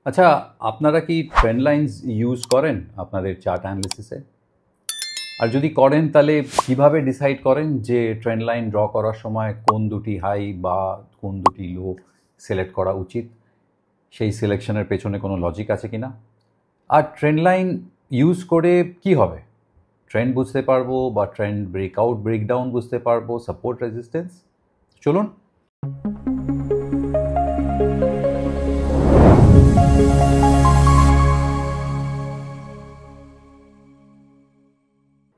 আচ্ছা, আপনারা কি ট্রেন্ড লাইনস ইউজ করেন আপনাদের চার্ট অ্যানালিসিসে? আর যদি করেন তাহলে কিভাবে ডিসাইড করেন যে ট্রেন্ড লাইন ড্র করার সময় কোন দুটি হাই বা কোন দুটি লো সিলেক্ট করা উচিত? সেই সিলেকশনের পেছনে কোনো লজিক আছে কি না? আর ট্রেন্ড লাইন ইউজ করে কি হবে? ট্রেন্ড বুঝতে পারবো বা ট্রেন্ড ব্রেকআউট ব্রেকডাউন বুঝতে পারবো, সাপোর্ট রেজিস্ট্যান্স। চলুন।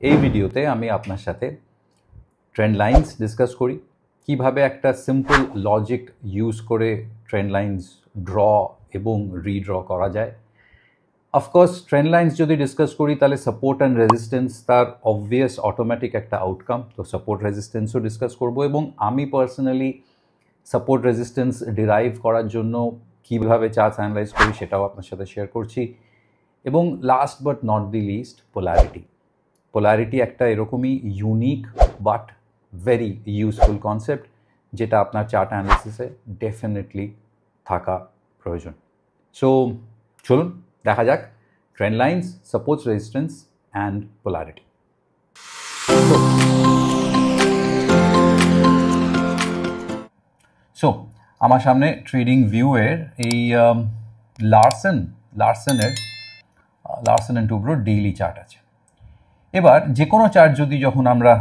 এই ভিডিওতে আমি আপনার সাথে ট্রেন্ড লাইন্স ডিসকাস করি, কিভাবে একটা সিম্পল লজিক ইউজ করে ট্রেন্ড লাইন্স ড্র এবং রিড্র করা যায়। অফকোর্স ট্রেন্ড লাইন্স যদি ডিসকাস করি তাহলে সাপোর্ট অ্যান্ড রেজিস্ট্যান্স তার অবভিয়াস অটোমেটিক একটা আউটকাম, তো সাপোর্ট রেজিস্ট্যান্সও ডিসকাস করব এবং আমি পার্সোনালি সাপোর্ট রেজিস্ট্যান্স ডিরাইভ করার জন্য কীভাবে চার্টস অ্যানালাইজ করি সেটাও আপনার সাথে শেয়ার করছি। এবং last but not the least, polarity একটা এরকমই unique but very useful concept যেটা আপনার চার্ট অ্যানালিসিসে ডেফিনেটলি থাকা প্রয়োজন। সো চলুন দেখা যাক trend lines, support resistance and polarity. So আমার সামনে ট্রেডিং ভিউয়ের এই লারসেন অ্যান্ড টুব্রোর ডেইলি চার্ট আছে। এবার যে কোনো চার্ট যখন আমরা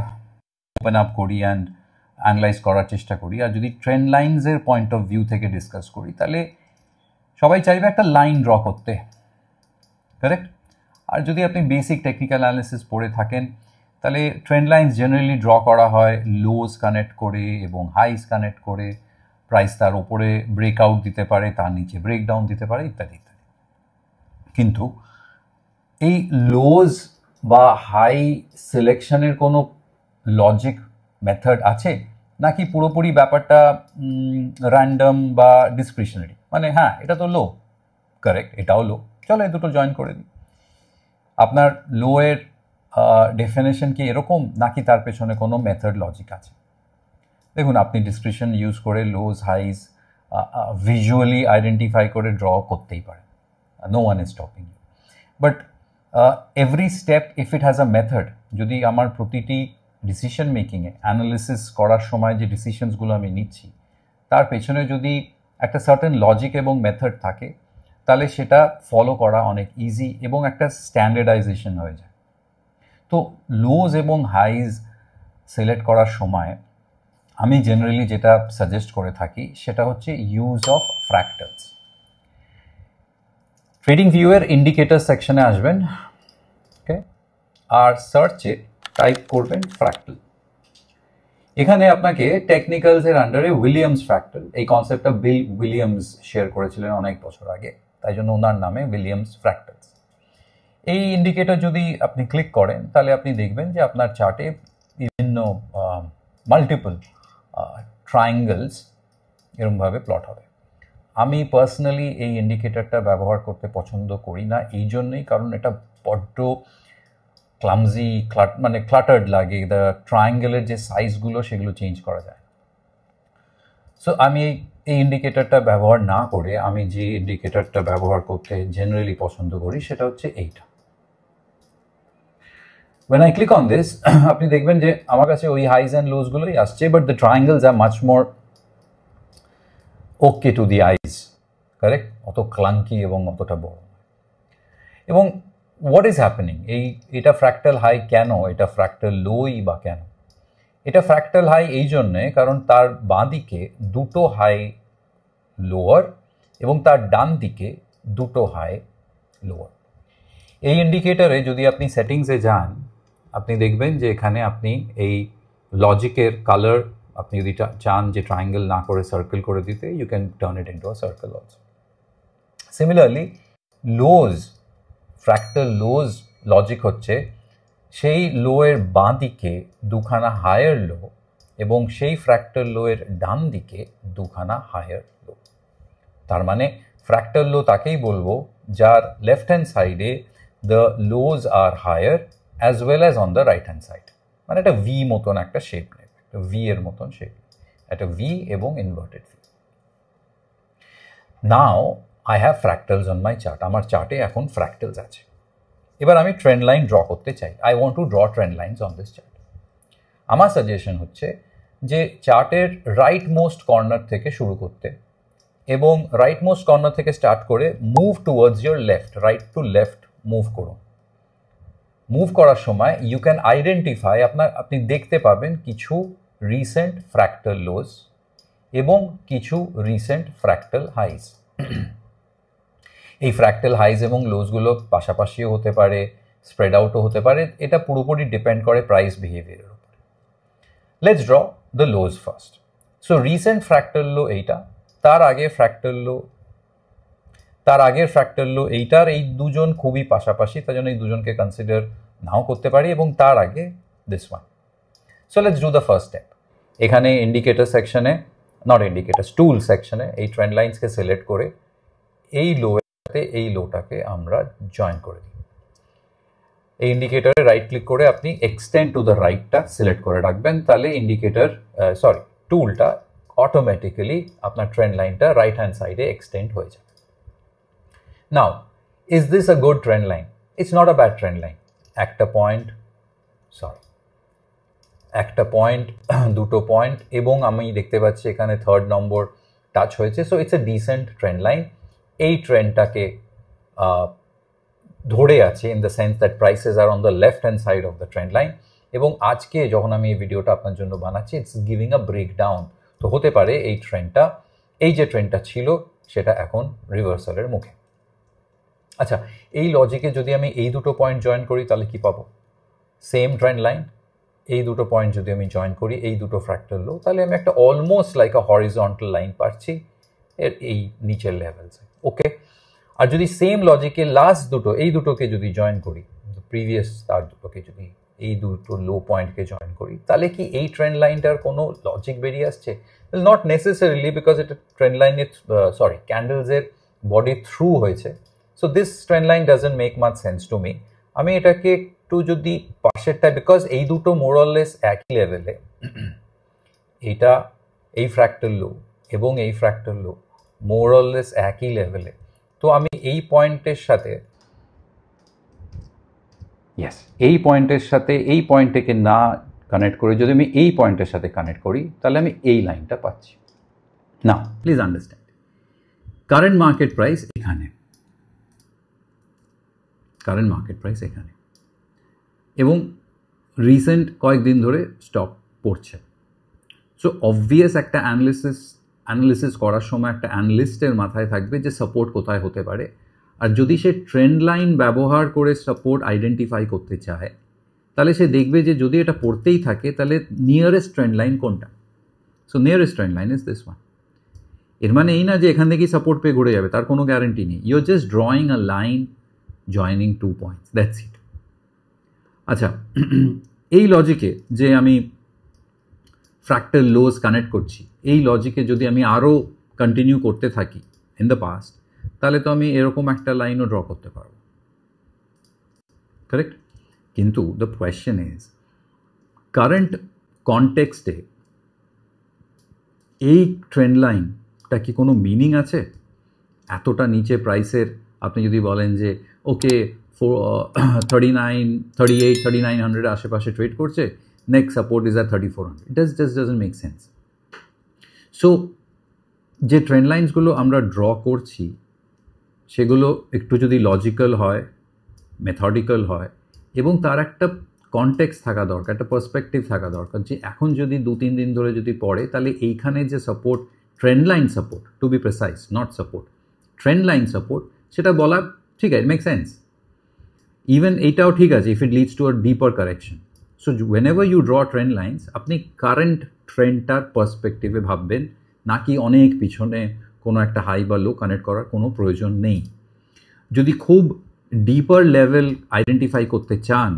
ওপেন আপ করি অ্যান্ড অ্যানালাইজ করার চেষ্টা করি, আর যদি ট্রেন্ড লাইন্সের পয়েন্ট অফ ভিউ থেকে ডিসকাস করি, তাহলে সবাই চাইবে একটা লাইন ড্র করতে, কারেক্ট? আর যদি আপনি বেসিক টেকনিক্যাল অ্যানালিসিস পড়ে থাকেন তাহলে ট্রেন্ড লাইন্স জেনারেলি ড্র করা হয় লোজ কানেক্ট করে এবং হাইস কানেক্ট করে। প্রাইস তার ওপরে ব্রেকআউট দিতে পারে, তার নিচে ব্রেকডাউন দিতে পারে, ইত্যাদি ইত্যাদি। কিন্তু এই লোজ বা হাই সিলেকশনের কোনো লজিক মেথড আছে নাকি পুরোপুরি ব্যাপারটা র্যান্ডম বা ডিসক্রিশনারি? মানে হ্যাঁ, এটা তো লো, কারেক্ট, এটাও লো, চলো এই দুটো জয়েন করে দিই। আপনার লো এর ডেফিনেশন কি এরকম, নাকি তার পেছনে কোনো মেথড লজিক আছে? দেখুন, আপনি ডিসক্রিপশন ইউজ করে লোজ হাইজ ভিজুয়ালি আইডেন্টিফাই করে ড্র করতেই পারেন, no one is stopping you. But every step if it has a method, যদি আমার প্রতিটি ডিসিশন মেকিংয়ে অ্যানালিসিস করার সময় যে ডিসিশনসগুলো আমি নিচ্ছি তার পেছনে যদি একটা সার্টেন লজিক এবং মেথড থাকে, তাহলে সেটা ফলো করা অনেক ইজি এবং একটা স্ট্যান্ডার্ডাইজেশন হয়ে যায়। তো লোজ এবং হাইজ সিলেক্ট করার সময় আমি জেনারেলি যেটা সাজেস্ট করে থাকি সেটা হচ্ছে ইউজ অফ ফ্র্যাক্টালস। ট্রেডিং ভিউয়ের ইন্ডিকেটর সেকশনে আসবেন, ওকে, আর সার্চে টাইপ করবেন ফ্র্যাক্টাল। এখানে আপনাকে টেকনিক্যালসের আন্ডারে উইলিয়ামস ফ্র্যাক্টাল, এই কনসেপ্টটা বিল উইলিয়ামস শেয়ার করেছিলেন অনেক বছর আগে, তাই জন্য ওনার নামে উইলিয়ামস ফ্র্যাক্টালস। এই ইন্ডিকেটর যদি আপনি ক্লিক করেন তাহলে আপনি দেখবেন যে আপনার চার্টে বিভিন্ন মাল্টিপল ট্রায়াঙ্গেলস এরকমভাবে প্লট হবে। আমি পার্সোনালি এই ইন্ডিকেটরটা ব্যবহার করতে পছন্দ করি না, এই জন্যই, কারণ এটা বড্ড ক্লামজি, মানে ক্লাটার্ড লাগে। ট্রায়াঙ্গেলের যে সাইজগুলো সেগুলো চেঞ্জ করা যায়। সো আমি এই ইন্ডিকেটরটা ব্যবহার না করে আমি যে ইন্ডিকেটরটা ব্যবহার করতে জেনারেলি পছন্দ করি সেটা হচ্ছে এইটা। When I click on this, আপনি দেখবেন যে আমার কাছে ওই হাইজ অ্যান্ড লোজগুলোই আসছে, but the triangles R much more okay to the eyes, correct? অত ক্লাঙ্কি এবং অতটা বড়। এবং হোয়াট ইজ হ্যাপেনিং, এটা ফ্র্যাক্টাল হাই কেন, এটা ফ্র্যাক্টাল লোই বা কেন? এটা ফ্র্যাক্টাল হাই এই জন্যে কারণ তার বাঁ দিকে দুটো হাই লোয়ার এবং তার ডান দিকে দুটো হাই লোয়ার। এই ইন্ডিকেটরে যদি আপনি সেটিংসে যান, আপনি দেখবেন যে এখানে আপনি এই লজিকের কালার, আপনি যদি চান যে ট্রায়াঙ্গেল না করে সার্কেল করে দিতে, you can turn it into a circle also. Similarly lows, fractal lows logic হচ্ছে সেই লোয়ের বাঁ দিকে দুখানা হায়ার লো এবং সেই ফ্র্যাক্টাল লোয়ের ডান দিকে দুখানা হায়ার লো। তার মানে ফ্র্যাক্টাল লো তাকেই বলবো যার লেফট হ্যান্ড সাইডে the lows are higher as well as on the right hand side. মানে একটা ভি মতন একটা শেপ নেবে, একটা ভি এর মতন শেপ, একটা ভি এবং inverted V. Now I have fractals on my chart, আমার চার্টে এখন ফ্র্যাক্টালস আছে। এবার আমি ট্রেন্ড লাইন ড্র করতে চাই, I want to draw trend lines on this chart. আমার সাজেশন হচ্ছে যে চার্টের রাইট মোস্ট কর্নার থেকে শুরু করতে এবং রাইট মোস্ট কর্নার থেকে স্টার্ট করে move towards your left, right to left move করুন। মুভ করার সময় ইউ ক্যান আইডেন্টিফাই, আপনি দেখতে পাবেন কিছু রিসেন্ট ফ্র্যাক্টাল লোজ এবং কিছু রিসেন্ট ফ্র্যাক্টাল হাইজ। এই ফ্র্যাক্টাল হাইজ এবং লোজগুলো পাশাপাশিও হতে পারে, স্প্রেড আউটও হতে পারে, এটা পুরোপুরি ডিপেন্ড করে প্রাইস বিহেভিয়ারের উপর। Let's draw the lows first. So recent fractal low এইটা, তার আগের ফ্র্যাক্টাল লো এইটার, এই দুজন খুবই পাশাপাশি, তার জন্য এই দুজনকে কনসিডার নাও করতে পারি, এবং তার আগে this one. So let's do the first step. এখানে ইন্ডিকেটর সেকশনে, নট ইন্ডিকেটর, টুল সেকশনে এই ট্রেন্ড লাইন্সকে সিলেক্ট করে এই লোতে এই লোটাকে আমরা জয়েন করে দিই। এই ইন্ডিকেটরে রাইট ক্লিক করে আপনি এক্সটেন্ড টু দ্য রাইটটা সিলেক্ট করে রাখবেন, তাহলে টুলটা অটোমেটিক্যালি আপনার ট্রেন্ড লাইনটা রাইট হ্যান্ড সাইডে এক্সটেন্ড হয়ে যাবে। Now, is this a good trend line? It's not a bad trend line. একটা পয়েন্ট, দুটো পয়েন্ট, এবং আমি দেখতে পাচ্ছি এখানে থার্ড নম্বর টাচ হয়েছে। So it's a decent trend line. এই ট্রেন্ডটাকে ধরে আছে in the sense that prices are on the left hand side of the trend line. এবং আজকে যখন আমি এই ভিডিওটা আপনার জন্য বানাচ্ছি, it's giving a breakdown. তো হতে পারে এই যে ট্রেন্ডটা ছিল সেটা এখন রিভার্সালের মুখে। আচ্ছা, এই লজিকে যদি আমি এই দুটো পয়েন্ট জয়েন করি তাহলে কি পাবো? সেম ট্রেন্ড লাইন, এই দুটো পয়েন্ট যদি আমি জয়েন করি, এই দুটো ফ্র্যাক্টাল লো, তাহলে আমি একটা অলমোস্ট লাইক আ হরিজন্টাল লাইন পাচ্ছি এই নিচের লেভেলসে। ওকে, আর যদি সেম লজিকে লাস্ট এই দুটোকে যদি জয়েন করি, প্রিভিয়াস তার দুটোকে যদি এই দুটো লো পয়েন্টকে জয়েন করি, তাহলে কি এই ট্রেন্ড লাইনটার কোনো লজিক বেরিয়ে আসছে? নট নেসেসারিলি, বিকজ এটা ট্রেন্ড লাইনের ক্যান্ডেলসের বডি থ্রু হয়েছে। So this trend line doesn't make much sense to me. আমি এটাকে একটু যদি পাশেরটায়, বিকজ এই দুটো মোরলেস একই লেভেলে, এই ফ্র্যাক্টাল লো এবং এই ফ্র্যাক্টাল লো মোরলেস একই লেভেলে, তো আমি এই পয়েন্টের সাথে এই পয়েন্টটাকে না কানেক্ট করে যদি আমি এই পয়েন্টের সাথে কানেক্ট করি, তাহলে আমি এই লাইনটা পাচ্ছি। না, please understand, current market price এখানে, এবং রিসেন্ট কয়েকদিন ধরে স্টক পড়ছে। সো অবভিয়াস একটা অ্যানালিসিস করার সময় একটা অ্যানালিস্টের মাথায় থাকবে যে সাপোর্ট কোথায় হতে পারে, আর যদি সে ট্রেন্ড লাইন ব্যবহার করে সাপোর্ট আইডেন্টিফাই করতে চায়, তাহলে সে দেখবে যে যদি এটা পড়তেই থাকে তাহলে নিয়ারেস্ট ট্রেন্ড লাইন কোনটা। So nearest trend line is this one. এর মানে এই না যে এখান থেকেই সাপোর্ট পেয়ে ঘুরে যাবে, তার কোনো গ্যারান্টি নেই। You are just drawing a line joining 2 points, that's it. আচ্ছা, এই লজিকে যে আমি ফ্র্যাক্টাল লোজ কানেক্ট করছি, এই লজিকে যদি আমি আরও কন্টিনিউ করতে থাকি ইন দ্য পাস্ট, তাহলে তো আমি এরকম একটা লাইনও ড্র করতে পারবো, কারেক্ট? কিন্তু দ্য কোয়েশ্চেন ইজ, কারেন্ট কনটেক্সটে এই ট্রেন্ড লাইনটা কি কোনো মিনিং আছে? এতটা নিচে প্রাইসের আপনি যদি বলেন যে ওকে 3900 আশেপাশে ট্রেড করছে, next support is at 3400, it just doesn't make sense. So যে ট্রেন্ড লাইন্সগুলো আমরা ড্র করছি সেগুলো একটু যদি লজিক্যাল হয়, মেথডিক্যাল হয়, এবং তার একটা কনটেক্সট থাকা দরকার, একটা পার্সপেক্টিভ থাকা দরকার, যে এখন যদি 2-3 দিন ধরে যদি পড়ে, তাহলে এইখানে যে support, trend line support, to be precise, not support, trend line support, সেটা বলা ঠিক আছে, মেক সেন্স। ইভেন এইটাও ঠিক আছে if it leads to a deeper correction. So whenever you draw trend lines, আপনি কারেন্ট ট্রেন্ডটার পার্সপেক্টিভে ভাববেন, নাকি অনেক পিছনে কোনো একটা হাই বা লো কানেক্ট করার কোনো প্রয়োজন নেই। যদি খুব ডিপার লেভেল আইডেন্টিফাই করতে চান,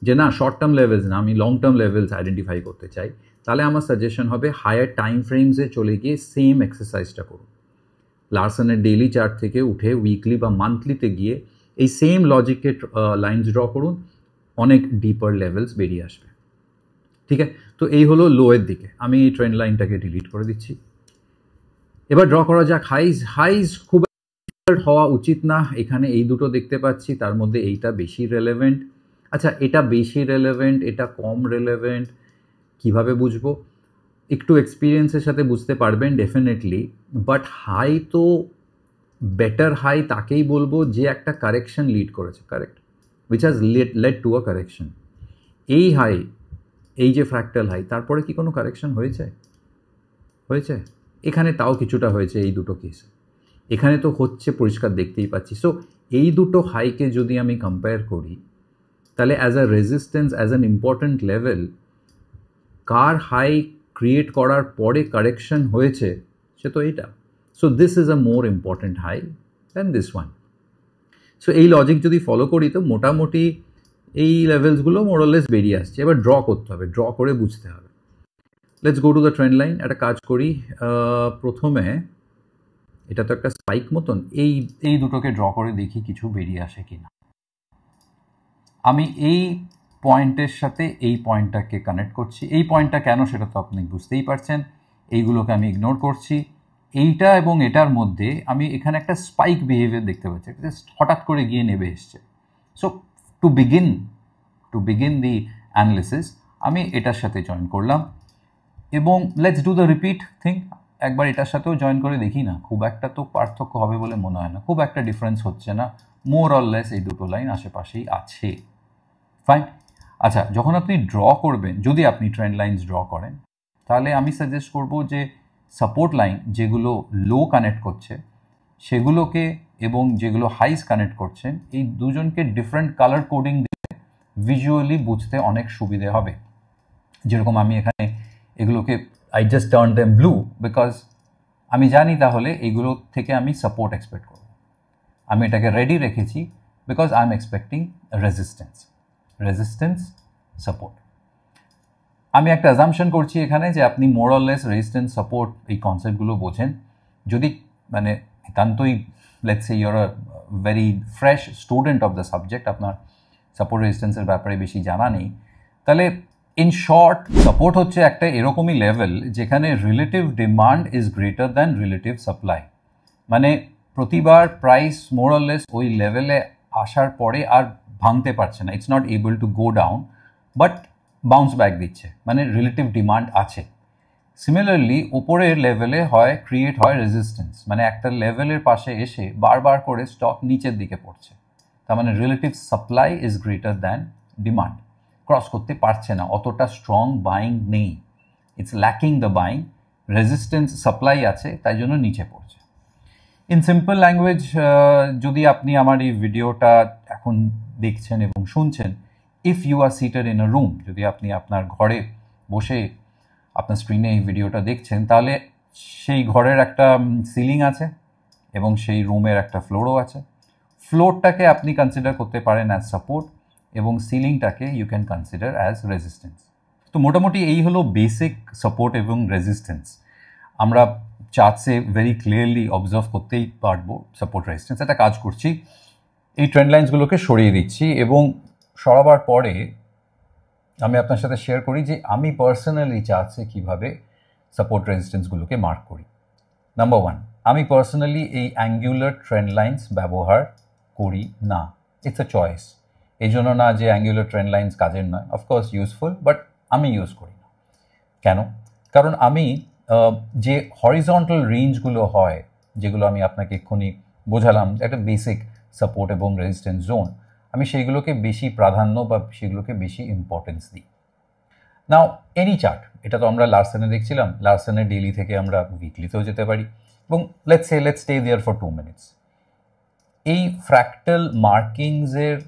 যে না শর্ট টার্ম লেভেলস না, আমি লং টার্ম লেভেলস আইডেন্টিফাই করতে চাই, তাহলে আমার সাজেশন হবে হায়ার টাইম ফ্রেমসে চলে গিয়ে সেম এক্সারসাইজটা করুন। লার্সনের ডেইলি চার্ট থেকে উঠে উইকলি বা মান্থলিতে গিয়ে এই সেম লজিকে লাইন্স ড্র করুন, অনেক ডিপার লেভেলস বেরিয়ে আসবে। ঠিক আছে, তো এই হলো লোয়ের দিকে। আমি এই ট্রেন্ড লাইনটাকে ডিলিট করে দিচ্ছি। এবার ড্র করা যাক হাইজ। খুব হওয়া উচিত না, এখানে এই দুটো দেখতে পাচ্ছি, তার মধ্যে এইটা বেশি রেলেভেন্ট। আচ্ছা, এটা বেশি রেলেভেন্ট, এটা কম রেলেভেন্ট, কিভাবে বুঝবো? একটু এক্সপিরিয়েন্সের সাথে বুঝতে পারবেন ডেফিনেটলি, বাট হাই তো বেটার হাই তাকেই বলবো যে একটা কারেকশন লিড করেছে, correct, which has led to a correction. এই হাই, এই যে ফ্র্যাক্টাল হাই, তারপরে কি কোনো কারেকশন হয়েছে? হয়েছে? এখানে তাও কিছুটা হয়েছে এই দুটো কেসে, এখানে তো হচ্ছে পরিষ্কার দেখতেই পাচ্ছি। সো এই দুটো হাইকে যদি আমি কম্পেয়ার করি, তাহলে as a resistance, as an important level, কার হাই ক্রিয়েট করার পরে কারেকশন হয়েছে সে তো এইটা। So this is a more important high than this one. সো এই লজিক যদি ফলো করি তো মোটামুটি এই লেভেলসগুলো মোরলেস বেরিয়ে আসছে। এবার ড্র করতে হবে, ড্র করে বুঝতে হবে। Let's go to the trend line. একটা কাজ করি, প্রথমে এটা তো একটা স্পাইক মতন, এই দুটোকে ড্র করে দেখি কিছু বেরিয়ে আসে কি না। আমি এই পয়েন্টের সাথে এই পয়েন্টটাকে কানেক্ট করছি। এই পয়েন্টটা কেন সেটা তো আপনি বুঝতেই পারছেন। এইগুলোকে আমি ইগনোর করছি। এইটা এবং এটার মধ্যে আমি এখানে একটা স্পাইক বিহেভিয়ার দেখতে পাচ্ছি, জাস্ট হঠাৎ করে গিয়ে নেমে এসছে। So to begin the analysis আমি এটার সাথে জয়েন করলাম এবং let's do the repeat thing. একবার এটার সাথেও জয়েন করে দেখি না, খুব একটা তো পার্থক্য হবে বলে মনে হয় না, খুব একটা ডিফারেন্স হচ্ছে না, মোর অর লেস এই দুটো লাইন আশেপাশেই আছে। ফাইন। আচ্ছা, যখন আপনি ড্র করবেন, যদি আপনি ট্রেন্ড লাইনস ড্র করেন, তাহলে আমি সাজেস্ট করব যে সাপোর্ট লাইন যেগুলো লো কানেক্ট করছে সেগুলোকে এবং যেগুলো হাইস কানেক্ট করছেন, এই দুজনকে ডিফারেন্ট কালার কোডিং দিয়ে ভিজুয়ালি বুঝতে অনেক সুবিধে হবে। যেরকম আমি এখানে এগুলোকে I just turn them blue because আমি জানি তাহলে এগুলো থেকে আমি সাপোর্ট এক্সপেক্ট করব। আমি এটাকে রেডি রেখেছি because I am expecting resistance support. আমি একটা অ্যাজাম্পশন করছি এখানে যে আপনি more or less resistance support এই কনসেপ্টগুলো বোঝেন। যদি মানে একান্তই let's say your a very fresh student of the subject, আপনার সাপোর্ট রেজিস্ট্যান্সের ব্যাপারে বেশি জানা নেই, তাহলে ইন শর্ট সাপোর্ট হচ্ছে একটা এরকমই লেভেল যেখানে relative demand is greater than relative supply. মানে প্রতিবার প্রাইস মোর অর লেস ওই লেভেলে আসার পরে আর ভাঙতে পারছে না, it's not able to go down, but bounce back দিচ্ছে, মানে রিলেটিভ ডিমান্ড আছে। সিমিলারলি ওপরের লেভেলে ক্রিয়েট হয় রেজিস্ট্যান্স, মানে একটা লেভেলের পাশে এসে বারবার করে স্টক নিচের দিকে পড়ছে, তার মানে relative supply is greater than demand, cross করতে পারছে না, অতটা স্ট্রং বাইং নেই, it's lacking the buying, resistance supply আছে তাই জন্য নিচে পড়ছে। ইন সিম্পল ল্যাঙ্গুয়েজ, যদি আপনি আমার এই ভিডিওটা এখন দেখছেন এবং শুনছেন, if you are seated in a room, যদি আপনি আপনার ঘরে বসে আপনার স্ক্রিনে এই ভিডিওটা দেখছেন, তাহলে সেই ঘরের একটা সিলিং আছে এবং সেই রুমের একটা ফ্লোরও আছে। ফ্লোরটাকে আপনি কনসিডার করতে পারেন অ্যাজ সাপোর্ট এবং সিলিংটাকে you can consider as resistance. তো মোটামুটি এই হলো বেসিক সাপোর্ট এবং রেজিস্ট্যান্স। আমরা চার্টসে ভেরি ক্লিয়ারলি অবজার্ভ করতেই পারবো সাপোর্ট রেজিস্ট্যান্স। একটা কাজ করছি, এই ট্রেন্ড লাইন্সগুলোকে সরিয়ে দিচ্ছি এবং সরাবার পরে আমি আপনার সাথে শেয়ার করি যে আমি পার্সোনালি চার্টসে কীভাবে সাপোর্ট রেজিস্ট্যান্সগুলোকে মার্ক করি। নাম্বার ওয়ান, আমি পার্সোনালি এই অ্যাঙ্গুলার ট্রেন্ড লাইন্স ব্যবহার করি না, ইটস আ চয়েস। এই জন্য না যে অ্যাঙ্গুলার ট্রেন্ড লাইন্স কাজের নয়, অফকোর্স ইউজফুল, বাট আমি ইউজ করি না। কেন? কারণ আমি যে হরিজন্টাল রেঞ্জগুলো হয়, যেগুলো আমি আপনাকে এক্ষুনি বোঝালাম, একটা বেসিক সাপোর্ট এবং রেজিস্ট্যান্স জোন, আমি সেইগুলোকে বেশি প্রাধান্য বা সেগুলোকে বেশি ইম্পর্টেন্স দিই। নাও এনি চার্ট, এটা তো আমরা লার্সেনে দেখছিলাম, লার্সেনের ডেইলি থেকে আমরা উইকলিতেও যেতে পারি এবং let's stay there for 2 minutes. এই ফ্র্যাক্টাল মার্কিংসের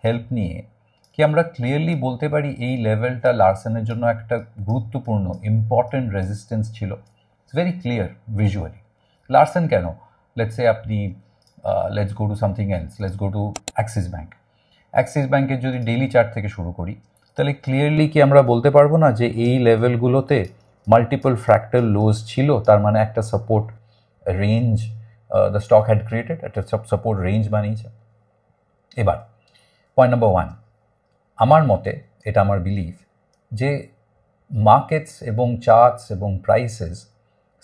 হেল্প নিয়ে কি আমরা ক্লিয়ারলি বলতে পারি এই লেভেলটা লার্সেনের জন্য একটা গুরুত্বপূর্ণ ইম্পর্টেন্ট রেজিস্ট্যান্স ছিল? It's very clear visually. Larsen কেন? লেটস আপনি let's go to something else, let's go to Axis bank. Axis ব্যাঙ্কের যদি ডেইলি চার্ট থেকে শুরু করি, তাহলে ক্লিয়ারলি কি আমরা বলতে পারবো না যে এই লেভেলগুলোতে মাল্টিপল ফ্র্যাক্টাল লোজ ছিল, তার মানে একটা support range the stock had created, একটা সাপোর্ট রেঞ্জ বানিয়েছে। এবার পয়েন্ট নাম্বার ওয়ান, আমার মতে, এটা আমার বিলিভ, যে মার্কেটস এবং চার্টস এবং প্রাইসেস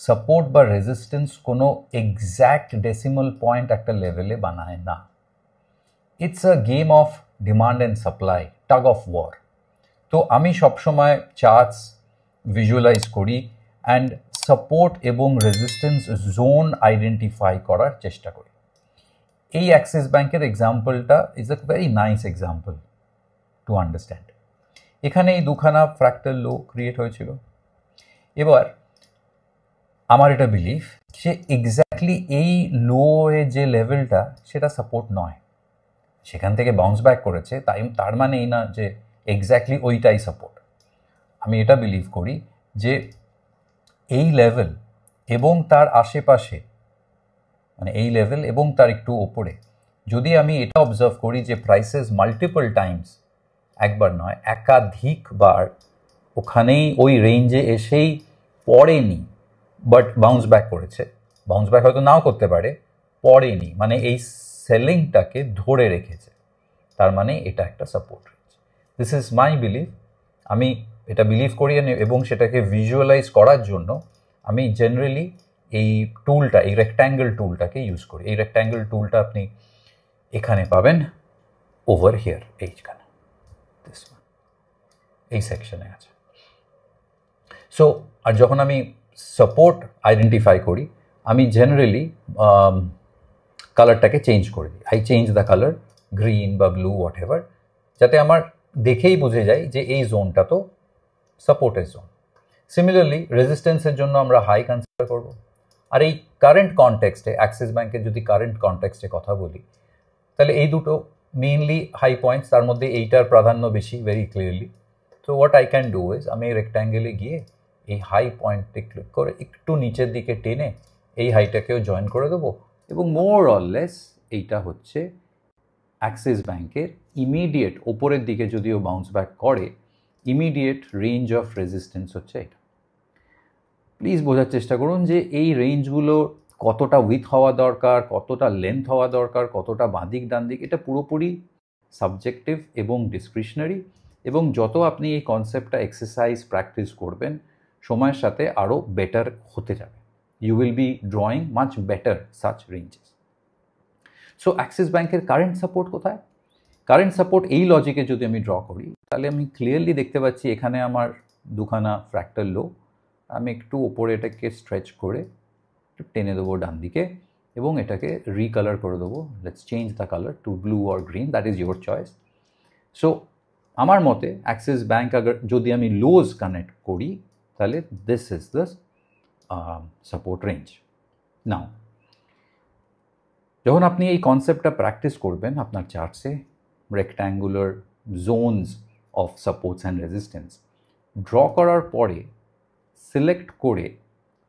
সাপোর্ট বা রেজিস্ট্যান্স কোনো এক্স্যাক্ট ডেসিমাল পয়েন্ট একটা লেভেলে বানায় না। It's a game of demand and supply, tug of war. তো আমি সবসময় চার্টস ভিজুয়ালাইজ করি অ্যান্ড সাপোর্ট এবং রেজিস্ট্যান্স জোন আইডেন্টিফাই করার চেষ্টা করি। এই অ্যাক্সিস ব্যাংকের এক্সাম্পলটা is a very nice example to understand. এখানে এই দুখানা ফ্র্যাক্টাল লো ক্রিয়েট হয়েছিল। এবার আমার এটা বিলিভ যে এক্স্যাক্টলি এই লো এর যে লেভেলটা সেটা সাপোর্ট নয়, সেখান থেকে বাউন্স ব্যাক করেছে, তার মানে এই না যে এক্স্যাক্টলি ওইটাই সাপোর্ট। আমি এটা বিলিভ করি যে এই লেভেল এবং তার আশেপাশে, মানে এই লেভেল এবং তার একটু ওপরে যদি আমি এটা অবজার্ভ করি যে প্রাইসেস মাল্টিপল টাইমস, একবার নয় একাধিকবার ওখানেই ওই রেঞ্জে এসেই পড়েনি বাট বাউন্স ব্যাক করেছে, বাউন্স ব্যাক হয়তো নাও করতে পারে, পড়েনি মানে এই সেলিংটাকে ধরে রেখেছে, তার মানে এটা একটা support range. This is my believe. আমি এটা বিলিভ করি এবং সেটাকে ভিজুয়ালাইজ করার জন্য আমি জেনারেলি এই টুলটা, এই রেক্ট্যাঙ্গেল টুলটাকে ইউজ করি। এই রেক্ট্যাঙ্গেল টুলটা আপনি এখানে পাবেন, ওভার হিয়ার, এইখানে, এই সেকশনে আছে। সো আর যখন আমি সাপোর্ট আইডেন্টিফাই করি আমি জেনারেলি কালারটাকে চেঞ্জ করে দিই। I change the colour, green বা ব্লু হোয়াট এভার, যাতে আমার দেখেই বুঝে যায় যে এই জোনটা তো সাপোর্টের জোন। সিমিলারলি রেজিস্ট্যান্সের জন্য আমরা হাই কনসিডার করব। আর এই কারেন্ট কনটেক্সটে, অ্যাক্সিস ব্যাংকের যদি কারেন্ট কনটেক্সটে কথা বলি তাহলে এই দুটো মেইনলি হাই পয়েন্টস, তার মধ্যে এইটার প্রাধান্য বেশি very clearly. So what I can do is আমি রেক্ট্যাঙ্গেলে গিয়ে এই হাই পয়েন্টে ক্লিক করে একটু নিচের দিকে টেনে এই হাইটাকেও জয়েন করে দেবো এবং মোর অর লেস এইটা হচ্ছে অ্যাক্সিস ব্যাংকের ইমিডিয়েট ওপরের দিকে যদিও বাউন্স ব্যাক করে ইমিডিয়েট রেঞ্জ অফ রেজিস্ট্যান্স হচ্ছে এটা। প্লিজ বোঝার চেষ্টা করুন যে এই রেঞ্জগুলো কতটা উইথ হওয়া দরকার, কতটা লেন্থ হওয়া দরকার, কতটা বাঁদিক ডান দিক, এটা পুরোপুরি সাবজেক্টিভ এবং ডিসক্রিশনারি। এবং যত আপনি এই কনসেপ্টটা এক্সারসাইজ প্র্যাকটিস করবেন সময়ের সাথে আরও বেটার হতে যাবে। You will be drawing much better such ranges. So Axis ব্যাংকের কারেন্ট সাপোর্ট কোথায়? কারেন্ট সাপোর্ট এই লজিকে যদি আমি ড্র করি তাহলে আমি ক্লিয়ারলি দেখতে পাচ্ছি এখানে আমার দুখানা ফ্র্যাক্টাল লো, আমি একটু ওপরে এটাকে স্ট্রেচ করে একটু টেনে দেবো ডান দিকে এবং এটাকে রিকালার করে দেবো। Let's change the colour to blue or green, that is your choice. So আমার মতে অ্যাক্সিস ব্যাংক যদি আমি লোজ কানেক্ট করি তাহলে this is the support range. Now যখন আপনি এই কনসেপ্টটা প্র্যাকটিস করবেন আপনার চার্টসে, rectangular zones of supports and resistance draw করার পরে সিলেক্ট করে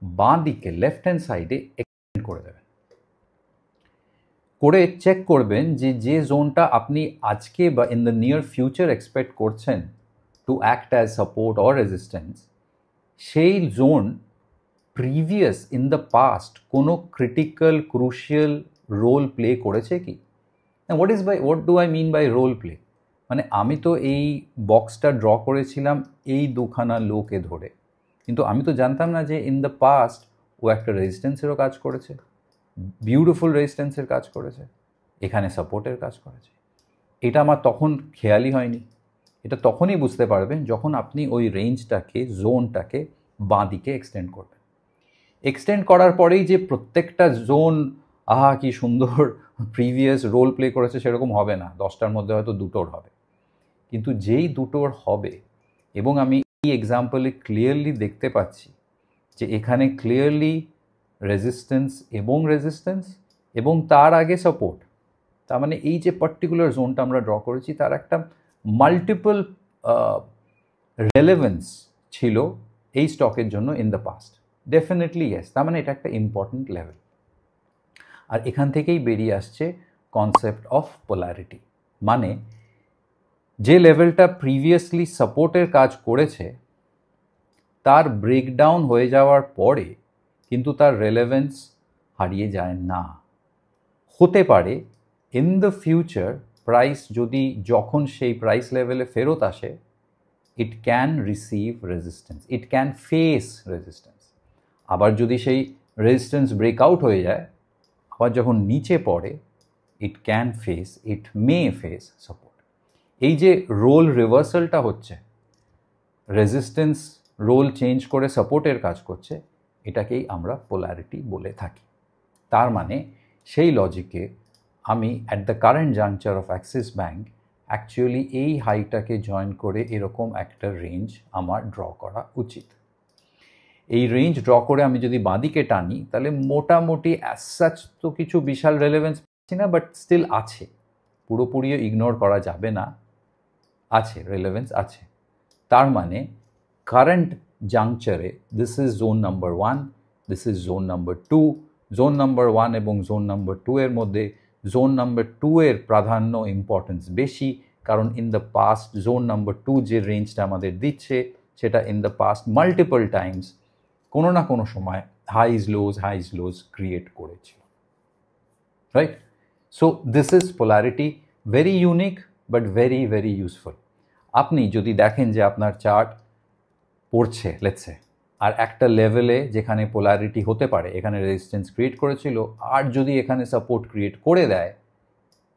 বাঁ দিকে লেফট হ্যান্ড সাইডে এক্সটেন্ড করে দেবেন, করে চেক করবেন যে যে জোনটা আপনি আজকে বা in the near future expect করছেন to act as support or resistance, সেই zone previous in the past কোনো ক্রিটিক্যাল ক্রুশিয়াল রোল প্লে করেছে কি। What do I mean by role play? মানে আমি তো এই বক্সটা ড্র করেছিলাম এই দুখানা লোকে ধরে, কিন্তু আমি তো জানতাম না যে ইন দ্য পাস্ট ও একটা রেজিস্ট্যান্সেরও কাজ করেছে, বিউটিফুল রেজিস্ট্যান্সের কাজ করেছে, এখানে সাপোর্টের কাজ করেছে। এটা আমার তখন খেয়ালই হয়নি। এটা তখনই বুঝতে পারবেন যখন আপনি ওই রেঞ্জটাকে, জোনটাকে বাঁ দিকে এক্সটেন্ড করবেন। এক্সটেন্ড করার পরেই যে প্রত্যেকটা জোন আহা কি সুন্দর প্রিভিয়াস রোল প্লে করেছে সেরকম হবে না, 10টার মধ্যে হয়তো দুটোর হবে। কিন্তু যেই দুটোর হবে, এবং আমি এই এক্সাম্পলে ক্লিয়ারলি দেখতে পাচ্ছি যে এখানে ক্লিয়ারলি রেজিস্ট্যান্স এবং তার আগে সাপোর্ট, তার মানে এই যে পার্টিকুলার জোনটা আমরা ড্র করেছি তার একটা মাল্টিপল রেলেভেন্স ছিল এই স্টকের জন্য in the past. Definitely yes, তার মানে এটা একটা ইম্পর্ট্যান্ট লেভেল। আর এখান থেকেই বেরিয়ে আসছে কনসেপ্ট অফ পোলারিটি, মানে যে লেভেলটা প্রিভিয়াসলি সাপোর্টের কাজ করেছে তার ব্রেকডাউন হয়ে যাওয়ার পরে কিন্তু তার রেলেভেন্স হারিয়ে যায় না। হতে পারে ইন দ্য ফিউচার প্রাইস যদি যখন সেই প্রাইস লেভেলে ফেরত আসে, it can receive resistance, it can face resistance. আবার যদি সেই রেজিস্ট্যান্স ব্রেকআউট হয়ে যায়, আবার যখন নিচে পড়ে, ইট মে ফেস সাপোর্ট। এই যে রোল রিভার্সালটা হচ্ছে, রেজিস্ট্যান্স রোল চেঞ্জ করে সাপোর্টের কাজ করছে, এটাকেই আমরা পোলারিটি বলে থাকি। তার মানে সেই লজিকে আমি at the current juncture of Axis bank actually এই হাইটাকে জয়েন করে এরকম একটা রেঞ্জ আমার ড্র করা উচিত। এই রেঞ্জ ড্র করে আমি যদি বাঁদিকে টানি, তাহলে মোটামুটি অ্যাজ সাচ তো কিছু বিশাল রেলেভেন্স পাচ্ছি না, বাট স্টিল আছে, পুরোপুরিও ইগনোর করা যাবে না, আছে, রেলেভেন্স আছে। তার মানে কারেন্ট জাংচারে this is zone number 1, this is zone number 2। Zone number 1 এবং জোন নাম্বার 2 এর মধ্যে জোন নাম্বার 2 এর প্রাধান্য, ইম্পর্টেন্স বেশি, কারণ in the past zone number 2 যে রেঞ্জটা আমাদের দিচ্ছে, সেটা in the past multiple Times কোনো না কোনো সময় হাইজ লোজ ক্রিয়েট করেছিল, right? So this is polarity, very unique but very very useful. আপনি যদি দেখেন যে আপনার চার্ট পড়ছে লেটসে, আর একটা লেভেলে যেখানে পোলারিটি হতে পারে, এখানে রেজিস্ট্যান্স ক্রিয়েট করেছিল, আর যদি এখানে সাপোর্ট ক্রিয়েট করে দেয়,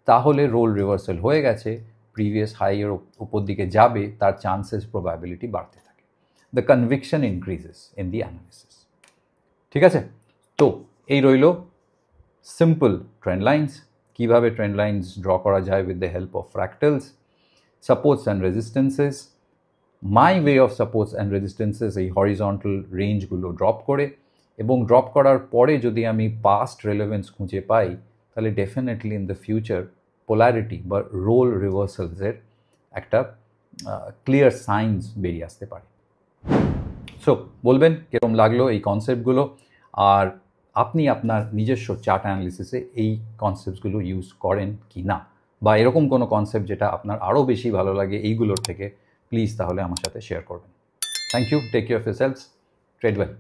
তাহলে রোল রিভার্সাল হয়ে গেছে, প্রিভিয়াস হাইয়ের উপর দিকে যাবে, তার চান্সেস, প্রবাবিলিটি বাড়তে থাকে। The conviction increases in the analysis. ঠিক আছে? তো এই রইল সিম্পল ট্রেন্ড লাইন্স, কীভাবে ট্রেন্ড লাইন্স ড্র করা যায় with the help of fractals, supports and resistances, my way of supports and resistances এই হরিজন্টাল রেঞ্জগুলো ড্রপ করে, এবং ড্রপ করার পরে যদি আমি পাস্ট রেলেভেন্স খুঁজে পাই, তাহলে definitely in the future polarity বা রোল রিভার্সালসের একটা ক্লিয়ার সাইন্স বেরিয়ে আসতে পারে। সো বলবেন কীরকম লাগলো এই কনসেপ্টগুলো, আর আপনি আপনার নিজস্ব চার্ট অ্যানালিসিসে এই কনসেপ্টসগুলো ইউজ করেন কি না, বা এরকম কোনো কনসেপ্ট যেটা আপনার আরও বেশি ভালো লাগে এইগুলোর থেকে, প্লিজ তাহলে আমার সাথে শেয়ার করবেন। Thank you, take care of yourselves, trade well.